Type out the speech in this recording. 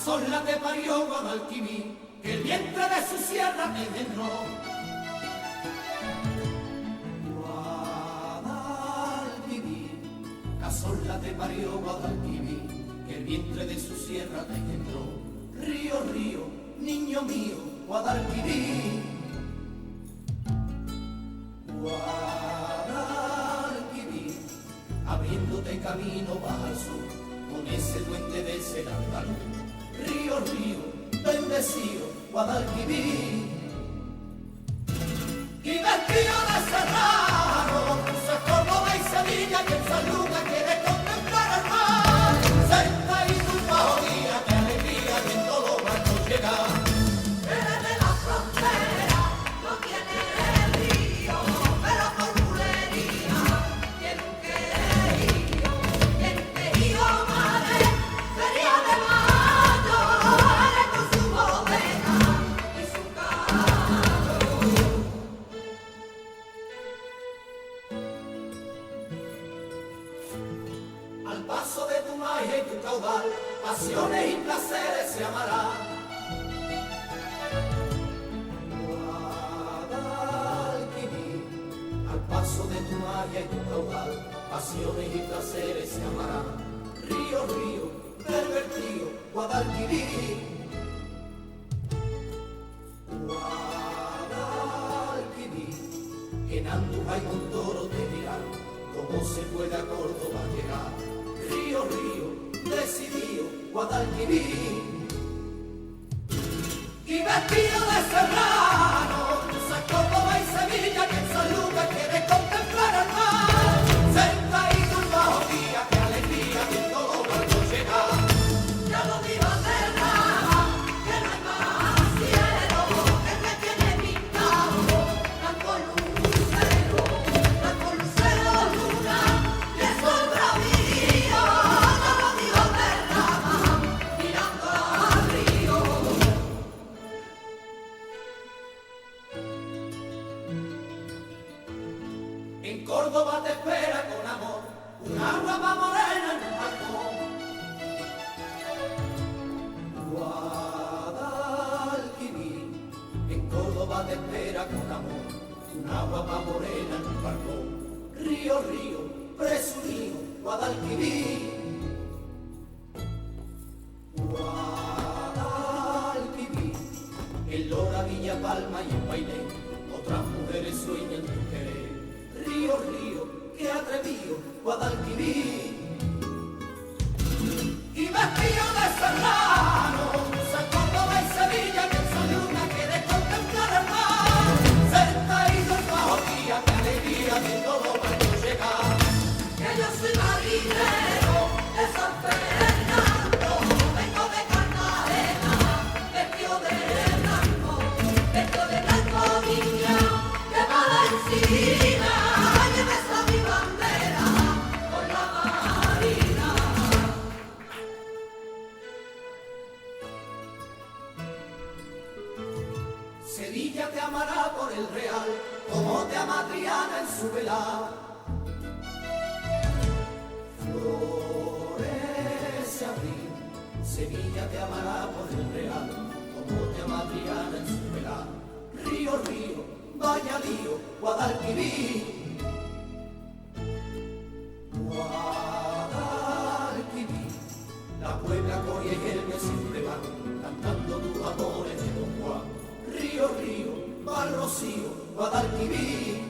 sola te parió Guadalquivir, que el vientre de su sierra te engendró. Guadalquivir, casola te parió Guadalquivir, que el vientre de su sierra te engendró. Río, río, niño mío, Guadalquivir. Guadalquivir, abriéndote camino baja al sur, con ese duende de ser andaluz. Río, río, bendecido, Guadalquivir. Y vestido de serrano, cruza Córdoba y Sevilla, que en San Lucas quiere contemplar el mar. Sentadito un bajo día, qué alegría viendo los barcos llegar. Eres de la frontera, no tiene el río, pero por bulería tiene un quejío, madre, feria de mayo, eres con su bodega y su callo. Al paso de tu magia y tu caudal, pasiones y placeres se amarán. Guadalquivir, al paso de tu magia y tu caudal, pasiones y placeres se amarán. Río, río, pervertido, Guadalquivir. Guadalquivir, en Andújar y Montoro te dirán cómo se puede a Córdoba llegar. Río, río, decidido, Guadalquivir. Y vestido de serrano, cruza Córdoba y Sevilla, que en San Lucas quiere contemplar el mar. Sentadito un bajo día, qué alegría viendo los barcos llegar. Ya lo dijo Serrano, que no hay más cielo, que me tiene pintado, blanco lucero, luna, y el sol bravío. Ya lo dijo Serrano, mirando al río. En Córdoba te espera con amor un agua más morena en un balcón. Guadalquivir, en Córdoba te espera con amor un agua más morena en un balcón. Río, río, presumido, Guadalquivir. Guadalquivir, en Lora, Villa Palma y en Bailén, otras mujeres sueñan tu querer. Río, río, qué atrevido, Guadalquivir. Y vestido de serrano, cruza Córdoba y Sevilla, que en San Lucas quiere contemplar el mar. Sentadito en bajo día, qué alegría viendo los barcos llegar. Que yo soy marinero de San Fernando, vengo de Cartagena, vestido de blanco niña, que va la encina, lleve esa mi bandera por la marina. Sevilla te amará por el real, como te ama Triana en su velar. Florece abril, Sevilla te amará por el real, como te ama Triana en su velar. Río, río, vaya lío, Guadalquivir. Guadalquivir, la Puebla, Coria y Hermes siempre van cantando tus amores de Don Juan. Río, río, va el rocío, Guadalquivir.